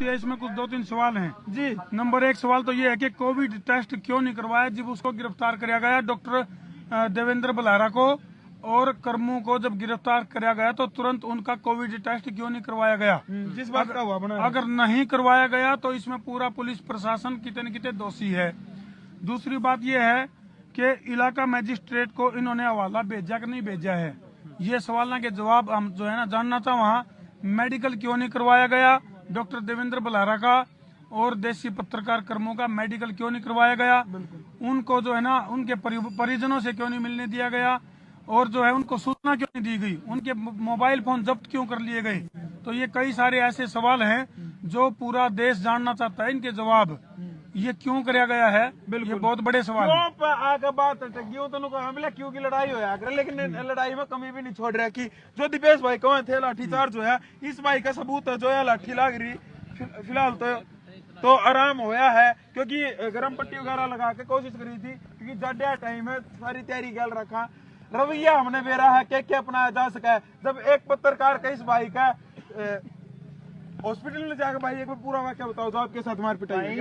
है, इसमें कुछ 2-3 सवाल हैं जी। नंबर 1 सवाल तो ये है कि कोविड टेस्ट क्यों नहीं करवाया जब उसको गिरफ्तार किया गया डॉक्टर देवेंद्र बलारा को, और कर्मू को जब गिरफ्तार किया गया तो तुरंत उनका कोविड टेस्ट क्यों नहीं करवाया गया। जिस बात का हुआ बना, अगर नहीं करवाया गया तो इसमें पूरा पुलिस प्रशासन कितने न कितने दोषी है। दूसरी बात यह है कि इलाका मजिस्ट्रेट को इन्होंने हवाला भेजा कि नहीं भेजा है, ये सवालों के जवाब हम जो है ना जानना था। वहाँ मेडिकल क्यों नहीं करवाया गया डॉक्टर देवेंद्र बलारा का, और देसी पत्रकार कर्मों का मेडिकल क्यों नहीं करवाया गया, उनको जो है ना उनके परिजनों से क्यों नहीं मिलने दिया गया, और जो है उनको सूचना क्यों नहीं दी गई, उनके मोबाइल फोन जब्त क्यों कर लिए गए। तो ये कई सारे ऐसे सवाल हैं जो पूरा देश जानना चाहता है, इनके जवाब ये क्यों कराया गया है, ये बहुत बड़े सवाल है। आगे बात हमले क्यों की लड़ाई हो यार, लेकिन लड़ाई में कमी भी नहीं छोड़ रहा कि जो दीपेश भाई कौन थे लाठीचार्ज जो है, इस भाई का सबूत है जो है लाठी लाग रही फिलहाल तो आराम होया है, क्योंकि गरम पट्टी वगैरह लगा के कोशिश करी थी, क्योंकि ज्यादा टाइम है सारी तैयारी गल रखा, रवैया हमने बेरा है क्या अपनाया जा सका है। जब एक पत्रकार का इस भाई का हॉस्पिटल में जाकर भाई एक बार पूरा वाक्य बताओ जो आपके साथ मार पिटाई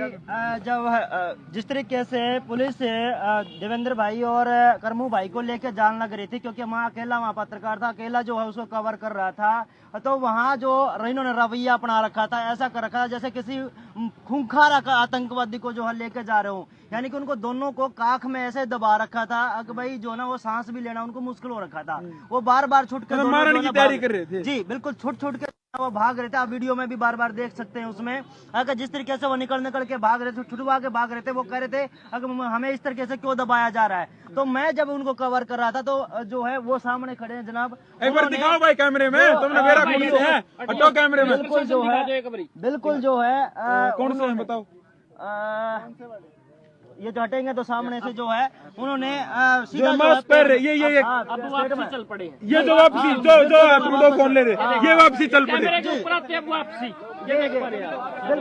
जब जिस तरीके से पुलिस देवेंद्र भाई और करमू भाई को लेकर जान लग रही थी, क्योंकि वहाँ अकेला वहाँ पत्रकार था, अकेला जो है उसको कवर कर रहा था, तो वहाँ जो इन्होंने रवैया अपना रखा था, ऐसा कर रखा था जैसे किसी खूंखार आतंकवादी को जो है लेके जा रहे हो, यानी कि उनको दोनों को काख में ऐसे दबा रखा था कि भाई जो ना वो सांस भी लेना उनको मुश्किल हो रखा था। वो बार बार छुट कर मारने की तैयारी कर रहे थे जी, बिल्कुल छुट के वो भाग रहे थे। आप वीडियो में भी बार बार देख सकते हैं उसमें, अगर जिस तरीके से वो निकल के भाग रहे थे, छुटवा के भाग रहे थे, वो कह रहे थे अगर हमें इस तरीके से क्यों दबाया जा रहा है। तो मैं जब उनको कवर कर रहा था तो जो है वो सामने खड़े हैं जनाब, एक बार दिखाओ भाई कैमरे में, तुमने मेरा कौन से है हटो कैमरे में, बिल्कुल जो है कौन सा है बताओ, ये जो हटेंगे तो सामने से जो है उन्होंने सीधा मास्क पहन रहे, ये अब वापसी चल पड़े, ये जो वापसी जो फोन ले रहे, ये वापसी चल पड़े, वापसी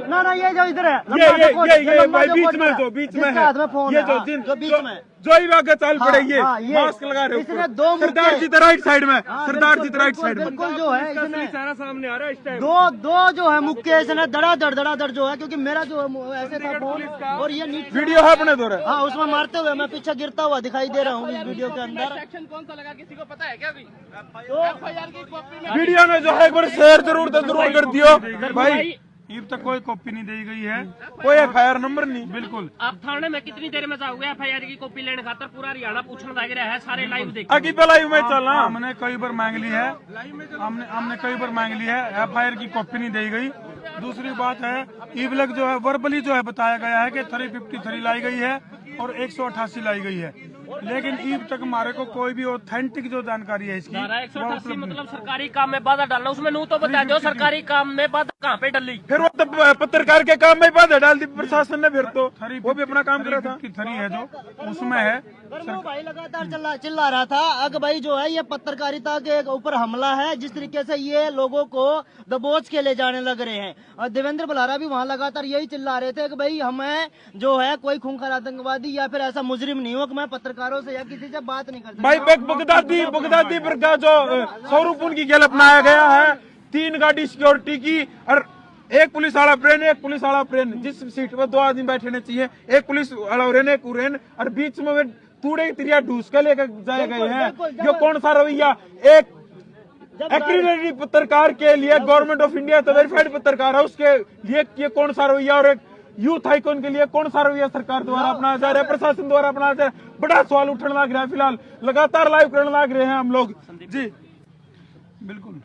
ना ये जो इधर है, ये भाई बीच में है, ये जो बीच में जो ही आगे चल पड़े, ये मास्क लगा रहे इसने दो सरदार जी राइट साइड में, सरदार जी राइट साइड में, बिल्कुल जो है इसने सारा सामने आ रहा है इस टाइम, दो जो है मुक्के इसने धड़ाधड़ जो है, क्योंकि मेरा जो ऐसे था फोन और ये वीडियो है अपने दो, हाँ उसमें मारते हुए मैं पीछे गिरता हुआ दिखाई दे रहा हूँ इस वीडियो के अंदर। सेक्शन कौन सा लगा किसी को पता है क्या? FIR की कॉपी में वीडियो में जो है एक बार शेयर जरूर कर दियो भाई, अब तक कोई कॉपी नहीं दी गई है, कोई FIR नंबर नहीं। बिल्कुल आप थाने में कितनी देर में जाओगे FIR की कॉपी लेने खातर? पूरा हरियाणा पूछने लग रहा है, सारे लाइव देख अगी पे लाइव में चलना, हमने कई बार मांग ली है, हमने कई बार मांग ली है, FIR की कॉपी नहीं दी गई। दूसरी बात है ईबलक जो है वर्बली जो है बताया गया है कि 353 लाई गई है और 188 लाई गई है, लेकिन ईब तक हमारे को कोई भी ऑथेंटिक जो जानकारी है इसकी 188 मतलब सरकारी काम में बाधा डालना, उसमें नू तो बता दो सरकारी काम में बाधा कहाँ पे डली, फिर वो तो पत्रकार के काम में बाधा डाल दी प्रशासन ने, फिर तो वो भी अपना काम करा था, थरी है जो उसमें है। भाई लगातार चिल्ला रहा था अगर भाई जो है ये पत्रकारिता के ऊपर हमला है, जिस तरीके से ये लोगों को दबोच के ले जाने लग रहे हैं, और देवेंद्र बलारा भी वहाँ लगातार यही चिल्ला रहे थे कि भाई हमें जो है कोई खूंखार आतंकवादी या फिर ऐसा मुजरिम नहीं हो कि मैं पत्रकारों से या किसी से बात नहीं कर सकता। भाई बगदादी पर का जो स्वरूप उनकी खेल अपनाया गया है, 3 गाड़ी सिक्योरिटी की और एक पुलिस वाला प्लेन, जिस सीट पर 2 आदमी बैठने चाहिए, एक पुलिस वाला उरेन और बीच में तूड़े तिरिया ढूस के लेकर जाए गए हैं। ये कौन सा रवैया एक एक्रीडेटेड पत्रकार के लिए, गवर्नमेंट ऑफ इंडिया तो वेरीफाइड पत्रकार है उसके लिए ये कौन सा रवैया, और एक यूथ आइकॉन के लिए कौन सा रवैया सरकार द्वारा अपनाया जा रहा है, प्रशासन द्वारा अपनाया जा रहा है, बड़ा सवाल उठने लग रहा है। फिलहाल लगातार लाइव करने लग रहे हैं हम लोग जी, बिल्कुल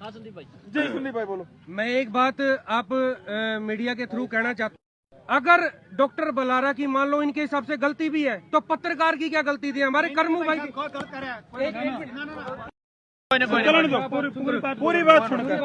संदीप भाई जी, संदीप भाई बोलो। मैं एक बात आप मीडिया के थ्रू कहना चाहता हूँ, अगर डॉक्टर बलारा की मान लो इनके हिसाब से गलती भी है तो पत्रकार की क्या गलती थी? हमारे कर्मू भाई पूरी बात सुनकर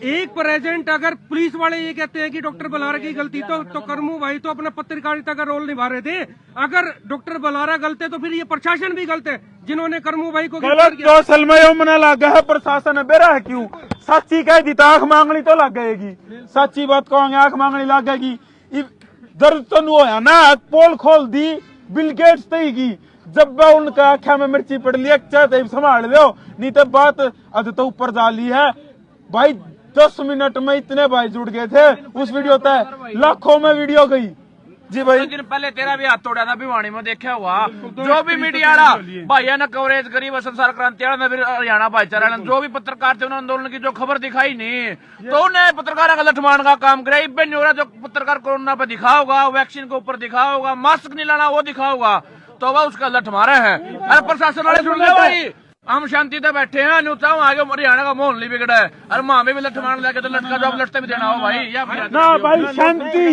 एक प्रेजेंट अगर पुलिस वाले ये कहते हैं कि डॉक्टर बलारा की गलती तो कर्मू भाई तो अपना पत्रकारिता का रोल निभा रहे थे। अगर डॉक्टर बलारा गलत है तो फिर ये प्रशासन भी गलत है जिन्होंने कर्मू भाई को गलत जो सलमयो मना लगा है प्रशासन बेरा है, क्यों सच्ची कह दी तो आंख मांगनी तो लग गएगी, सच्ची बात कहोगे आंख मांगनी लग जाएगी। दर्द तो नहीं होया ना, पोल खोल दी बिल गेट्स की, जब उनका आख्या में मिर्ची पड़ लिया चाहते संभाल लो, नहीं तो बात अद तो ऊपर जा ली है भाई। 10 मिनट में इतने भाई जुड़ गए थे उस वीडियो तक, लाखों में वीडियो गई जी भाई। दिन पहले तेरा भी हाथ तोड़ा था भिवानी में, देखा हुआ जो भी मीडिया वाला भाइया ने कवरेज करी, वह संसार क्रांति वाला ने भी हरियाणा भाईचारा ने जो भी पत्रकार थे उन्होंने आंदोलन की जो खबर दिखाई नहीं, तो उन्हें पत्रकार का लठमान का काम करे। इब्बे न्योरा जो पत्रकार कोरोना पे दिखा होगा, वैक्सीन के ऊपर दिखा होगा, मास्क नहीं लाना वो दिखा होगा, तो वह उसका लठ मारे हैं। अरे प्रशासन वाले सुन ले भाई, हम शांति से बैठे हैं, न्यूता आगे हरियाणा का माहौल नहीं बिगड़ा है। अरे माँ में भी लठ मार लगे तो लटका जवाब लटते भी देना हो भाई, या ना भाई शांति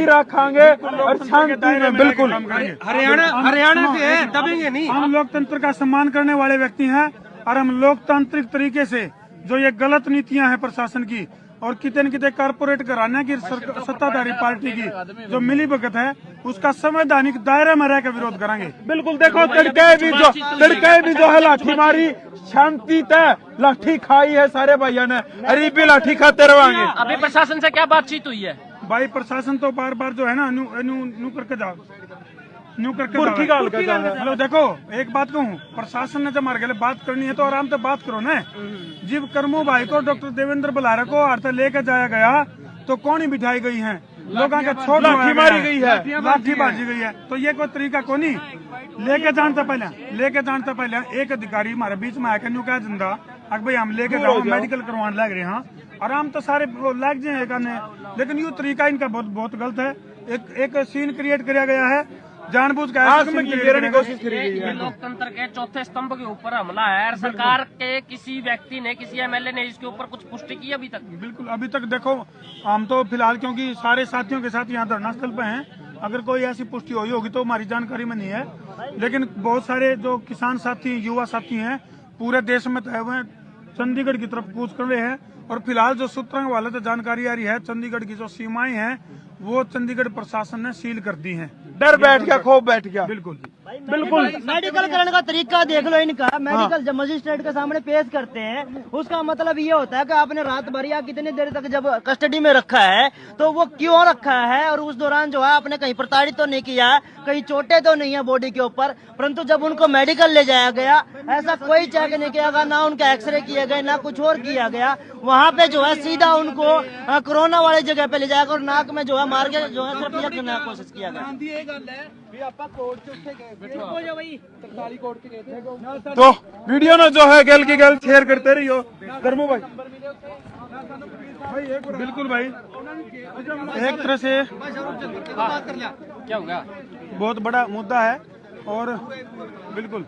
रखेंगे और शांति में बिल्कुल हरियाणा से है, दबेंगे नहीं। हम लोकतंत्र का सम्मान करने वाले व्यक्ति हैं और हम लोकतांत्रिक तरीके से जो ये गलत नीतियां हैं प्रशासन की और कितने न कितने कारपोरेट घराने की सत्ताधारी पार्टी की जो मिली भगत है, उसका संवैधानिक दायरे में रहकर विरोध करेंगे। बिल्कुल। देखो तड़के भी जो है लाठी मारी, शांति तय लाठी खाई है सारे भाइयों ने, अरे भी लाठी खाते रहोगे। अभी प्रशासन से क्या बातचीत हुई है? भाई प्रशासन तो बार बार जो है ना नू करके जाओ हेलो देखो एक बात कहूँ, प्रशासन ने जब हमारे के लिए बात करनी है तो आराम से बात करो ना। जीव कर्मू भाई को डॉक्टर देवेंद्र बलारा को अर्थ लेके जाया गया तो कौन ही बिठाई गई है, लोगों का छोड़ लाठी मारी गई है, लाठी बाजी गई है, तो ये कोई तरीका को नहीं। लेके जानता पहले एक अधिकारी हमारे बीच में आकर न्यू कहा जिंदा अगर भाई हम लेके जाओ मेडिकल करवाने लग रहे हैं, हाँ आराम तो सारे लग जाए करने, लेकिन ये तरीका इनका बहुत गलत है। एक सीन क्रिएट किया गया है जानबूझ के आग में गिरने की कोशिश करी गई ये है। लोकतंत्र के चौथे स्तंभ के ऊपर हमला है और सरकार के किसी व्यक्ति ने, किसी एमएलए ने इसके ऊपर कुछ पुष्टि की अभी तक? बिल्कुल अभी तक देखो हम तो फिलहाल क्योंकि सारे साथियों के साथ यहाँ धरना स्थल पे हैं, अगर कोई ऐसी पुष्टि हुई होगी तो हमारी जानकारी में नहीं है, लेकिन बहुत सारे जो किसान साथी युवा साथी हैं पूरे देश में तय हुए चंडीगढ़ की तरफ कूच कर रहे हैं। और फिलहाल जो सूत्रों वाले तो जानकारी आ रही है चंडीगढ़ की जो सीमाएं हैं वो चंडीगढ़ प्रशासन ने सील कर दी हैं। डर बैठ गया, खौफ बैठ गया। बिल्कुल मेडिकल करने का तरीका देख लो इनका। मेडिकल जब मजिस्ट्रेट के सामने पेश करते हैं उसका मतलब ये होता है कि आपने रात भर या कितनी देर तक जब कस्टडी में रखा है तो वो क्यों रखा है और उस दौरान जो है आपने कहीं प्रताड़ित तो नहीं किया, कहीं चोटें तो नहीं है बॉडी के ऊपर। परंतु जब उनको मेडिकल ले जाया गया ऐसा कोई चेक नहीं किया गया, ना उनका एक्सरे किया गया ना कुछ और किया गया। वहाँ पे जो है सीधा उनको कोरोना वाली जगह पे ले जाकर और नाक में जो है मार के जो है सिर्फ करने की कोशिश किया गया। तो वीडियो ना जो है गल की गल शेयर करते रहियो कर्मू भाई। बिल्कुल भाई, एक तरह से क्या होगा बहुत बड़ा मुद्दा है। और बिल्कुल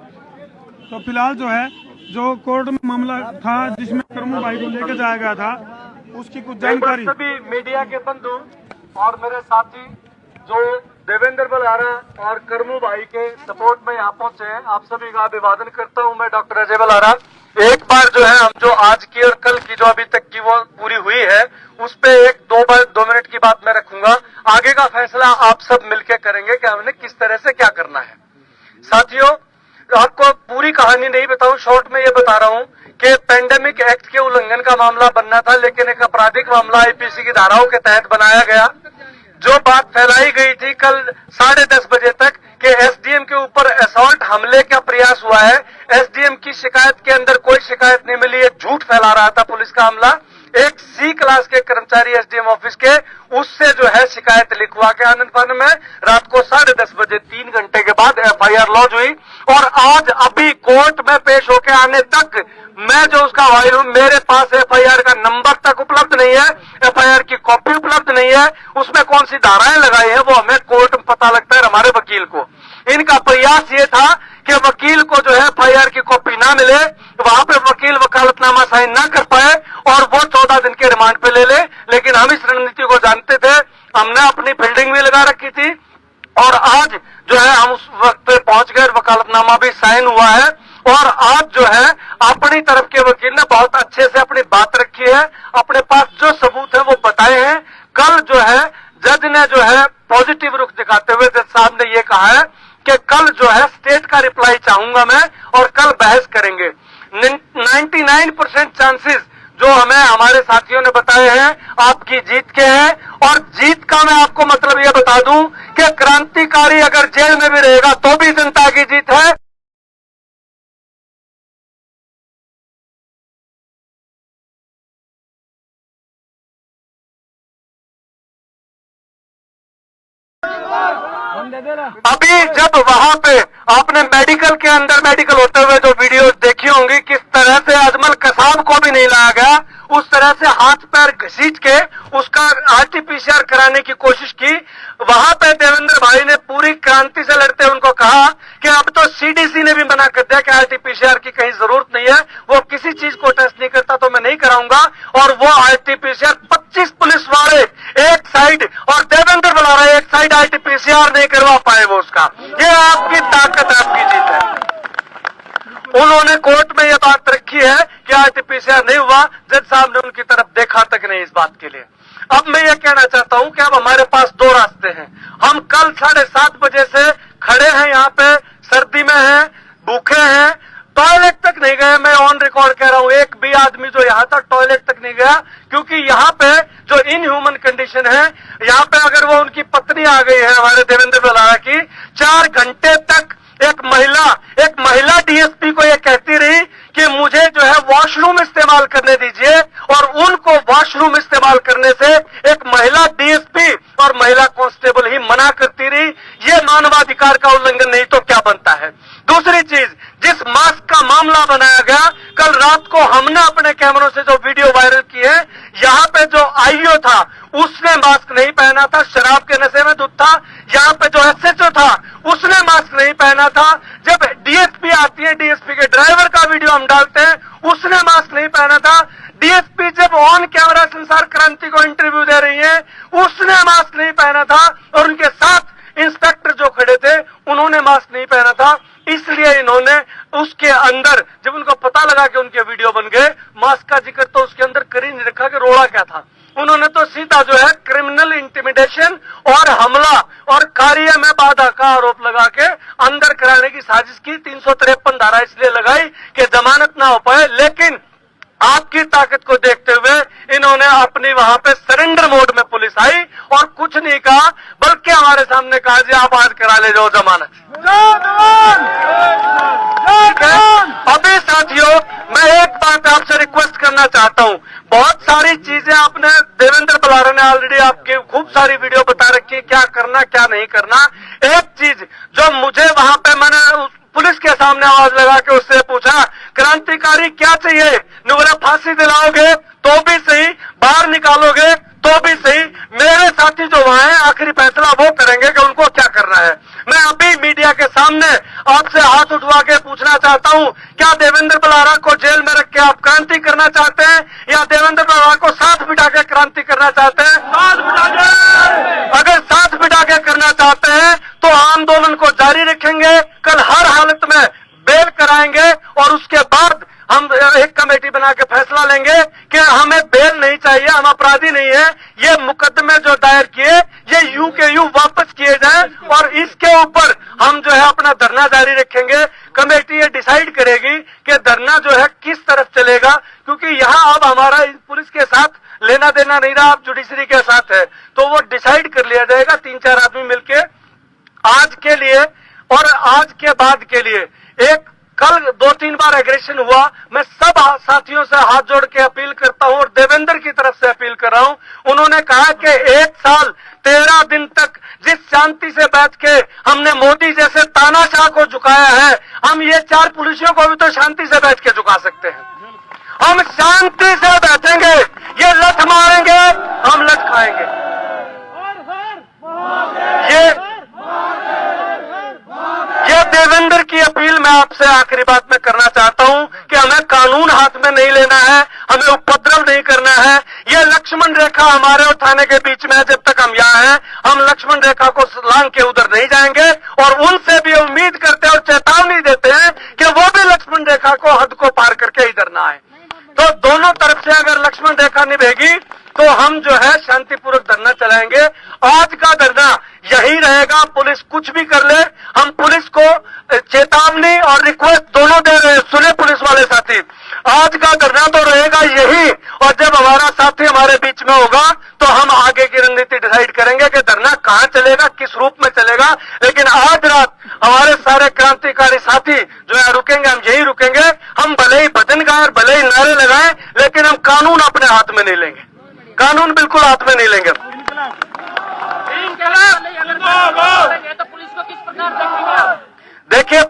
तो फिलहाल जो है जो कोर्ट में मामला था जिसमें कर्मू भाई को लेकर जाया गया था उसकी कुछ जानकारी। सभी मीडिया के बंधु और मेरे साथी जो देवेंद्र बलारा और कर्मू भाई के सपोर्ट में यहाँ पहुंचे हैं, आप सभी का अभिवादन करता हूं। मैं डॉक्टर अजय बलारा। एक बार जो है हम जो आज की और कल की जो अभी तक की वो पूरी हुई है उस पे एक दो मिनट की बात मैं रखूंगा। आगे का फैसला आप सब मिलकर करेंगे कि हमने किस तरह से क्या करना है। साथियों, आपको पूरी कहानी नहीं बताऊं, शॉर्ट में ये बता रहा हूं कि पेंडेमिक एक्ट के उल्लंघन का मामला बनना था, लेकिन एक आपराधिक मामला आईपीसी की धाराओं के तहत बनाया गया। जो बात फैलाई गई थी कल 10:30 बजे तक कि एसडीएम के ऊपर असॉल्ट हमले का प्रयास हुआ है, एसडीएम की शिकायत के अंदर कोई शिकायत नहीं मिली, एक झूठ फैला रहा था पुलिस का अमला। एक सी क्लास के कर्मचारी एसडीएम ऑफिस के उससे जो है शिकायत लिखवा के आनंद फानन में रात को 10:30 बजे 3 घंटे के बाद एफआईआर लॉन्च हुई। और आज अभी कोर्ट में पेश होके आने तक मैं जो उसका वायर हूं, मेरे पास एफआईआर का नंबर तक उपलब्ध नहीं है, एफआईआर की कॉपी उपलब्ध नहीं है, उसमें कौन सी धाराएं लगाई है वो हमें कोर्ट में पता लगता है हमारे वकील को। इनका प्रयास ये था कि वकील को जो है एफआईआर की कॉपी ना मिले, वहां पे वकील वकालतनामा साइन ना कर पाए और वो 14 दिन के रिमांड पे ले ले। लेकिन हम इस रणनीति को जानते थे, हमने अपनी फील्डिंग भी लगा रखी थी और आज जो है हम उस वक्त पे पहुंच गए, वकालतनामा भी साइन हुआ है। और आज जो है अपनी तरफ के वकील ने बहुत अच्छे से अपनी बात रखी है, अपने पास जो सबूत है वो बताए हैं। कल जो है जज ने जो है पॉजिटिव रुख दिखाते हुए जज साहब ने ये कहा है कि कल जो है स्टेट का रिप्लाई चाहूंगा मैं और कल बहस करेंगे। 99% चांसेस जो हमें हमारे साथियों ने बताए हैं आपकी जीत के हैं। और जीत का मैं आपको मतलब ये बता दूं कि क्रांतिकारी अगर जेल में भी रहेगा तो भी जनता की जीत है। अभी जब वहां पे आपने मेडिकल के अंदर मेडिकल होते हुए जो वीडियो देखी होंगी, किस तरह से अजमल कसाब को भी नहीं लाया गया, उस तरह से हाथ पैर घसीट के उसका आरटीपीसीआर कराने की कोशिश की। वहां पे देवेंद्र भाई ने पूरी क्रांति से लड़ते उनको कहा कि अब तो सीडीसी ने भी मना कर दिया कि आरटीपीसीआर की कहीं जरूरत नहीं है, वो किसी चीज को टेस्ट नहीं करता तो मैं नहीं कराऊंगा। और वो आरटीपीसीआर 25 पुलिस वाले एक साइड और देवेंद्र बलारा एक साइड आरटीपीसीआर नहीं करवा पाए वो उसका। ये आपकी ताकत, आपकी जीत है। उन्होंने कोर्ट में यह बात रखी है कि आरटीपीसीआर नहीं हुआ, जज साहब ने उनकी तरफ देखा तक नहीं इस बात के लिए। अब मैं ये कहना चाहता हूं कि अब हमारे पास दो रास्ते हैं। हम कल 7:30 बजे से खड़े हैं यहाँ पे, सर्दी में हैं, भूखे हैं, टॉयलेट तक नहीं गए। मैं ऑन रिकॉर्ड कह रहा हूं, एक भी आदमी जो यहाँ था टॉयलेट तक नहीं गया, क्योंकि यहाँ पे जो इनह्यूमन कंडीशन है, यहाँ पे अगर वो उनकी पत्नी आ गई है हमारे देवेंद्र बलारा की, 4 घंटे तक एक महिला डीएसपी को ये कहती रही कि मुझे जो है वॉशरूम इस्तेमाल करने दीजिए, और उनको वॉशरूम इस्तेमाल करने से एक महिला डीएसपी और महिला कांस्टेबल ही मना करती रही। ये मानवाधिकार का उल्लंघन नहीं तो क्या बनता है। दूसरी चीज, जिस मास्क का मामला बनाया गया, कल रात को हमने अपने कैमरों से जो वीडियो वायरल की है, यहाँ पे जो आईओ था उसने मास्क नहीं पहना था, शराब के नशे में धुत था। यहाँ पे जो एसएचओ था उसने मास्क नहीं पहना था। जब डीएसपी आती है, डीएसपी के ड्राइवर का वीडियो हम डालते हैं, उसने मास्क नहीं पहना था। डीएसपी जब ऑन कैमरा संसार क्रांति को इंटरव्यू दे रही है, उसने मास्क नहीं पहना था, और उनके साथ इंस्पेक्टर जो खड़े थे उन्होंने मास्क नहीं पहना था। इसलिए इन्होंने उसके अंदर, जब उनको पता लगा कि उनके वीडियो बन गए, मास्क का जिक्र तो उसके अंदर कर ही नहीं रखा कि रोड़ा क्या था। उन्होंने तो सीधा जो है क्रिमिनल इंटिमिडेशन और हमला और कार्य में बाधा का आरोप लगा के अंदर कराने की साजिश की। 353 धारा इसलिए लगाई कि जमानत ना हो पाए, लेकिन आपकी ताकत को देखते हुए इन्होंने अपनी वहां पे सरेंडर मोड में पुलिस आई और कुछ नहीं कहा, बल्कि हमारे सामने कहा जी आप आज करा ले जाओ जमानत। ठीक है। अभी साथियों, मैं एक बात आपसे रिक्वेस्ट करना चाहता हूं। बहुत सारी चीजें आपने, देवेंद्र बलारा ने ऑलरेडी आपके खूब सारी वीडियो बता रखी है, क्या करना क्या नहीं करना। एक चीज जो मुझे वहां पे, मैंने पुलिस के सामने आवाज लगा के उससे पूछा, क्रांतिकारी क्या चाहिए? बोला फांसी दिलाओगे तो भी सही, बाहर निकालोगे तो भी सही, मेरे साथी जो वहां हैं आखिरी फैसला वो करेंगे कि उनको क्या करना है। मैं अभी मीडिया के सामने आपसे हाथ उठवा के पूछना चाहता हूं, क्या देवेंद्र बलारा को जेल में रख के आप क्रांति करना चाहते हैं, या देवेंद्र बलारा को साथ बिठा के क्रांति करना चाहते हैं? साथ बिठा के। अगर साथ बिठा के करना चाहते हैं तो आंदोलन को जारी रखेंगे, कल हर हालत में बेल कराएंगे, और उसके बाद हम एक कमेटी बना के फैसला लेंगे कि हमें बेल नहीं चाहिए, हम अपराधी नहीं है, ये मुकदमे जो दायर किए ये यूं के यूं वापस किए जाएं, और इसके ऊपर हम जो है अपना धरना जारी रखेंगे। कमेटी ये डिसाइड करेगी कि धरना जो है किस तरफ चलेगा, क्योंकि यहाँ अब हमारा पुलिस के साथ लेना देना नहीं रहा, अब जुडिशरी के साथ है, तो वो डिसाइड कर लिया जाएगा 3-4 आदमी मिलके आज के लिए और आज के बाद के लिए। एक कल 2-3 बार एग्रेशन हुआ, मैं सब साथियों से हाथ जोड़ के अपील करता हूं और देवेंद्र की तरफ से अपील कर रहा हूं। उन्होंने कहा कि 1 साल 13 दिन तक जिस शांति से बैठ के हमने मोदी जैसे तानाशाह को झुकाया है, हम ये 4 पुलिसियों को भी तो शांति से बैठ के झुका सकते हैं। हम शांति से बैठेंगे, ये लठ मारेंगे, हम लठ खाएंगे। ये देवेंद्र की अपील मैं आपसे आखिरी बात में करना चाहता हूं कि हमें कानून हाथ में नहीं लेना है, हमें उपद्रव नहीं करना है। ये लक्ष्मण रेखा हमारे और थाने के बीच में है, जब तक हम यहाँ हैं हम लक्ष्मण रेखा को लांघ के उधर नहीं जाएंगे, और उनसे भी उम्मीद करते हैं और चेतावनी देते हैं कि वो भी लक्ष्मण रेखा को हद को पार करके इधर ना आए। तो दोनों तरफ से अगर लक्ष्मण रेखा निभेगी तो हम जो है शांतिपूर्वक धरना चलाएंगे। आज का धरना यही रहेगा, पुलिस कुछ भी कर ले, हम पुलिस को चेतावनी और रिक्वेस्ट दोनों दे रहे हैं। सुने पुलिस वाले साथी, आज का धरना तो रहेगा यही, और जब हमारा साथी हमारे बीच में होगा तो हम आगे की रणनीति डिसाइड करेंगे कि धरना कहां चलेगा, किस रूप में चलेगा। लेकिन आज रात हमारे सारे क्रांतिकारी साथी जो है रुकेंगे, हम यही रुकेंगे। हम भले ही भजन गाएं, भले ही नारे लगाएं, लेकिन हम कानून अपने हाथ में नहीं लेंगे, कानून बिल्कुल हाथ में नहीं लेंगे। अगर देखिए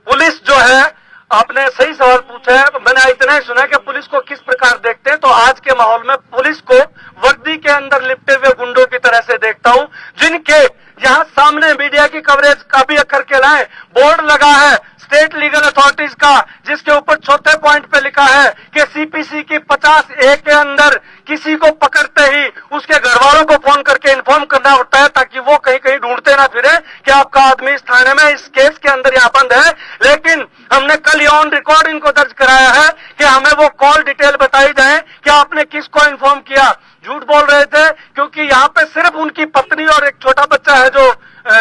पुलिस जो है, आपने सही सवाल पूछा है। मैंने इतना ही सुना कि पुलिस को किस प्रकार देखते हैं, तो आज के माहौल में पुलिस को वर्दी के अंदर लिपटे हुए गुंडों की तरह से देखता हूं, जिनके यहां सामने मीडिया की कवरेज का भी करके लाए। बोर्ड लगा है स्टेट लीगल अथॉरिटीज का, जिसके ऊपर चौथे पॉइंट पे लिखा है कि सीपीसी की 50A के अंदर किसी को पकड़ते ही उसके घर वालों को फोन करके इन्फॉर्म करना होता है, ताकि वो कहीं कहीं ढूंढते ना फिरे कि आपका आदमी इस थाने में इस केस के अंदर यहाँ बंद है। लेकिन हमने कल ऑन रिकॉर्ड इनको दर्ज कराया है कि हमें वो कॉल डिटेल बताई जाए कि आपने किसको इन्फॉर्म किया। झूठ बोल रहे थे, क्योंकि यहाँ पे सिर्फ उनकी पत्नी और एक छोटा बच्चा है जो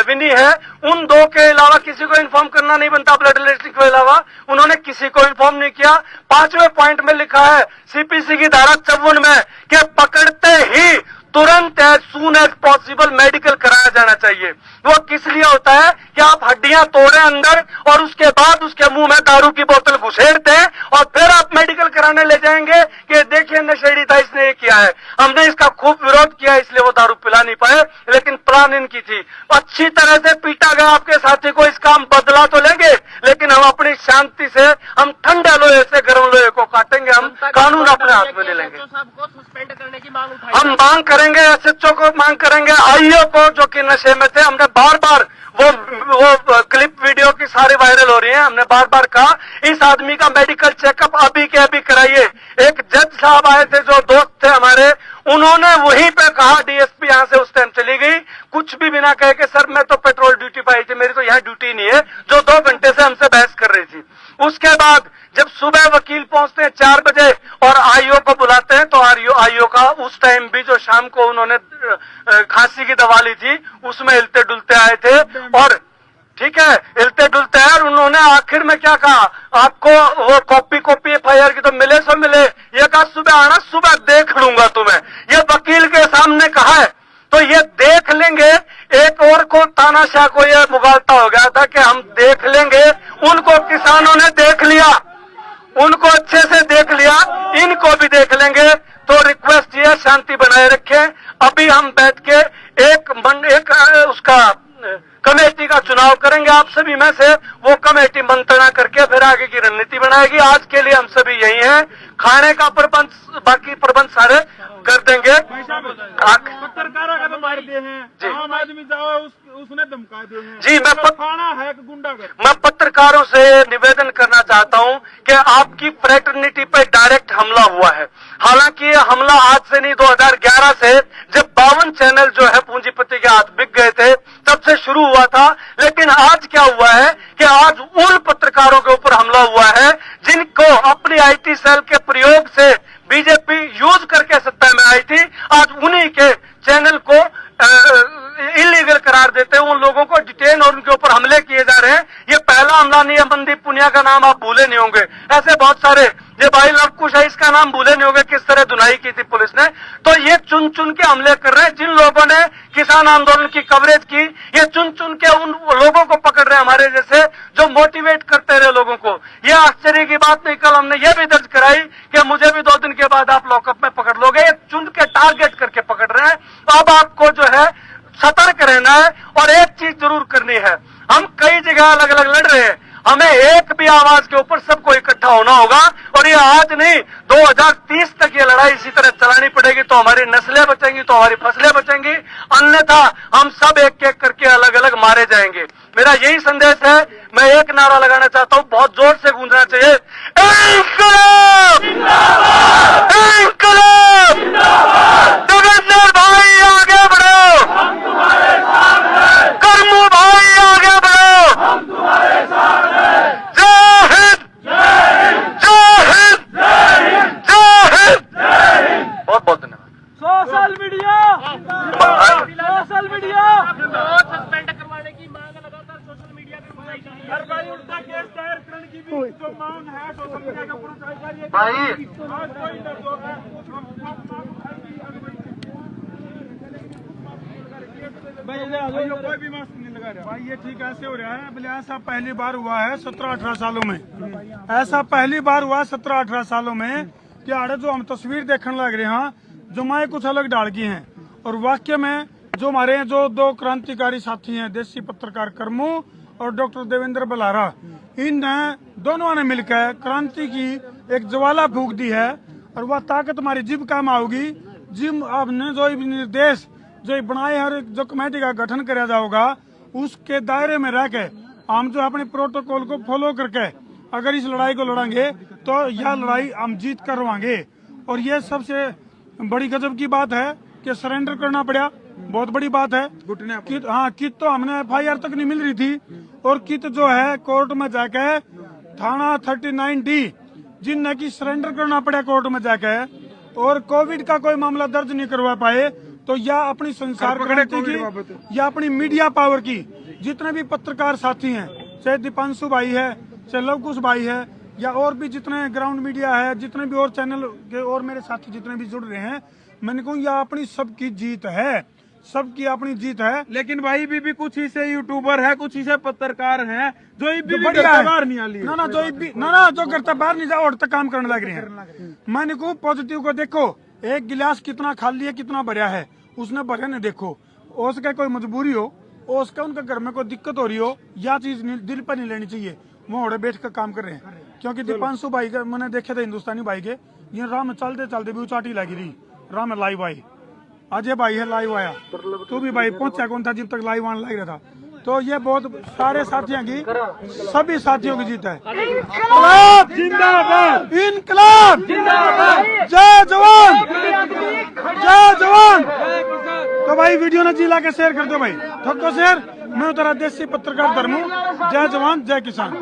विनी है, उन दो के अलावा किसी को इन्फॉर्म करना नहीं बनता। ब्लड रिलेटिव के अलावा उन्होंने किसी को इन्फॉर्म नहीं किया। 5वें पॉइंट में लिखा है सीपीसी की धारा 54 में कि पकड़ते ही तुरंत as soon as possible medical कराया जाना चाहिए। वो किस लिए होता है कि आप हड्डियां तोड़े अंदर और उसके बाद उसके मुंह में दारू की बोतल घुसेड़ दें और फिर आप मेडिकल कराने ले जाएंगे कि देखिए नशेड़ी था, इसने ये किया है। हमने इसका खूब विरोध किया, इसलिए वो दारू पिला नहीं पाए, लेकिन प्लान इनकी थी। अच्छी तरह से पीटा गया आपके साथी को, इसका हम बदला तो लेंगे, लेकिन हम अपनी शांति से, हम ठंडे लोहे से गर्म लोहे को काटेंगे। हम कानून अपने हाथ में ले लेंगे। सस्पेंड करने की मांग उठाई, हम मांग करेंगे, एसएचओ को मांग करेंगे, आईओ को जो कि नशे में थे। हमने बार बार वो क्लिप वीडियो की सारी वायरल हो रही है, हमने बार बार कहा इस आदमी का मेडिकल चेकअप अभी के अभी कराइए। एक जज साहब आए थे जो दोस्त थे हमारे, उन्होंने वहीं पे कहा, डीएसपी यहां से उस टाइम चली गई, कुछ भी बिना कहे कि सर मैं तो पेट्रोल ड्यूटी पर आई थी, मेरी तो यहाँ ड्यूटी नहीं है, जो 2 घंटे से हमसे बहस कर रही थी। उसके बाद जब सुबह वकील पहुंचते हैं 4 बजे और आईओ को बुलाते हैं, तो आईओ का उस टाइम भी जो शाम को उन्होंने खांसी की दवा ली थी उसमें हिलते डुलते आए थे। और ठीक है, हिलते डुलते हैं, और उन्होंने आखिर में क्या कहा, आपको वो कॉपी FIR की तो मिले सो मिले, ये कहा सुबह आना, सुबह देख लूंगा तुम्हें। ये वकील के सामने कहा है, तो ये देख लेंगे। एक और को तानाशाह को ये मुगालता हो गया था कि हम देख लेंगे, उनको किसानों ने देख लिया, उनको अच्छे से देख लिया, इनको भी देख लेंगे। तो रिक्वेस्ट ये, शांति बनाए रखें। अभी हम बैठ के एक उसका कमेटी का चुनाव करेंगे आप सभी में से, वो कमेटी मंत्रणा करके फिर आगे की रणनीति बनाएगी। आज के लिए हम सभी यही हैं, खाने का प्रबंध, बाकी प्रबंध सारे कर देंगे। पत्रकारों का तो मार दिए हैं, आम आदमी जाओ उसने धमका दिए हैं जी। थाना है कि गुंडागर्दी। मैं पत्रकारों से निवेदन करना चाहता हूं कि आपकी फ्रेटर्निटी पे डायरेक्ट हमला हुआ है। हालांकि ये हमला आज से नहीं, 2011 से जब 52 चैनल जो है पूंजीपति के हाथ बिक गए थे तब से शुरू हुआ था। लेकिन आज क्या हुआ है कि आज उन पत्रकारों के ऊपर हमला हुआ है जिनको अपनी आईटी सेल के प्रयोग से बीजेपी यूज करके सत्ता में आई थी। आज उन्हीं के चैनल को इलीगल करार देते हैं, उन लोगों को डिटेन और उनके ऊपर हमले किए जा रहे हैं। ये पहला हमला नहीं है। मनदीप पुनिया का नाम आप भूले नहीं होंगे, ऐसे बहुत सारे, ये भाई लवकुश है, इसका नाम भूले नहीं होंगे, किस तरह धुनाई की थी पुलिस ने। तो ये चुन चुन के हमले कर रहे हैं। जिन लोगों ने किसान आंदोलन की कवरेज की, ये चुन चुन के उन लोगों को पकड़ रहे हैं हमारे जैसे, जो मोटिवेट करते रहे लोगों को। ये आश्चर्य की बात नहीं, कल हमने ये भी दर्ज कराई कि मुझे भी 2 दिन के बाद आप लॉकअप में पकड़ लोगे। ये चुन के टारगेट करके पकड़ रहे हैं। अब आपको जो है सतर्क रहना है और एक चीज जरूर करनी है, हम कई जगह अलग अलग लड़ रहे हैं, हमें एक भी आवाज के ऊपर सबको इकट्ठा होना होगा। और ये आज नहीं, 2030 तक ये लड़ाई इसी तरह चलानी पड़ेगी, तो हमारी नस्लें बचेंगी, तो हमारी फसलें बचेंगी, अन्यथा हम सब एक एक करके अलग अलग मारे जाएंगे। मेरा यही संदेश है। मैं एक नारा लगाना चाहता हूं, बहुत जोर से गूंजना चाहिए, इंकलाब! इंकलाब! देवेंद्र भाई आगे बढ़ो, हम तुम्हारे साथ हैं। करमू भाई आगे बढ़ो, हम तुम्हारे साथ हैं। जय हिंद, जय हिंद, जय हिंद, जय हिंद, जय हिंद, जय हिंद। बहुत बहुत धन्यवाद। सोशल मीडिया सस्पेंड करवाने की मांग लगातार सोशल मीडिया पे उठाई जा रही है। भाई उल्टा केस दायर करने की भी जो मांग है सोशल मीडिया के ऊपर उठाई जा रही है। भाई आज कोई न जो है कोई भी मास्क नहीं लगा रहा। भाई ये ठीक ऐसे हो रहा है, बोले ऐसा पहली बार हुआ है 17-18 सालों में, ऐसा पहली बार हुआ 17-18 सालों में कि आड़े जो हम तस्वीर देखने लग रहे हैं, जमाए कुछ अलग डाल की हैं और वाक्य में जो हमारे जो दो क्रांतिकारी साथी हैं, देसी पत्रकार करमू और डॉक्टर देवेंद्र बलारा, इन दोनों ने मिलकर क्रांति की एक ज्वाला फूंक दी है और वह ताकत हमारी जिब काम आओगी। जिम आपने जो निर्देश जो बनाए हर जो कमेटी का गठन कराया जाएगा उसके दायरे में रह के हम जो अपने प्रोटोकॉल को फॉलो करके अगर इस लड़ाई को लड़ेंगे तो यह लड़ाई हम जीत करवाएंगे। और ये सबसे बड़ी गजब की बात है कि सरेंडर करना पड़ा, बहुत बड़ी बात है। कित हाँ कित तो हमने FIR तक नहीं मिल रही थी और कित जो है कोर्ट में जाके थाना 39D जिनने की सरेंडर करना पड़ा कोर्ट में जाके और कोविड का कोई मामला दर्ज नहीं करवा पाए। तो यह अपनी संसार क्रांति की या अपनी मीडिया पावर की जितने भी पत्रकार साथी हैं, चाहे दीपांशु भाई है, चाहे लवकुश भाई है या और भी जितने ग्राउंड मीडिया है, जितने भी और चैनल के और मेरे साथी जितने भी जुड़ रहे हैं, मैंने कहूँ यह अपनी सबकी जीत है, सबकी अपनी जीत है। लेकिन भाई भी कुछ ही से यूट्यूबर है, कुछ ही से पत्रकार हैं जो बाहर नहीं आ रही ना जो करता बाहर नहीं जा और तक काम करने लग रहे हैं। मैंने कहूँ पॉजिटिव को देखो, एक गिलास कितना खाली है कितना भरा है, उसने भरे ने देखो। उसका कोई मजबूरी हो, उसका उनके घर में कोई दिक्कत हो रही हो, यह चीज दिल पर नहीं लेनी चाहिए। वो ओढ़े बैठ कर काम कर रहे हैं। क्योंकि दीपांशु भाई का मैंने देखे थे हिंदुस्तानी भाई के, ये राह में चलते चलते भी उचाटी लगी रही, राह में लाइव आई। अजय भाई है लाइव आया, तू भी भाई पहुंचा कौन था जब तक लाइव आने लग रहा था। तो ये बहुत सारे साथियों की, सभी साथियों की जीत है। इनकलाब जिंदाबाद, इनकलाब जिंदाबाद, जय जवान जय जवान। तो भाई वीडियो ने जिला के शेयर कर दो भाई, ठोको शेयर। मैं तेरा देसी पत्रकार धर्मू। जय जवान जय किसान।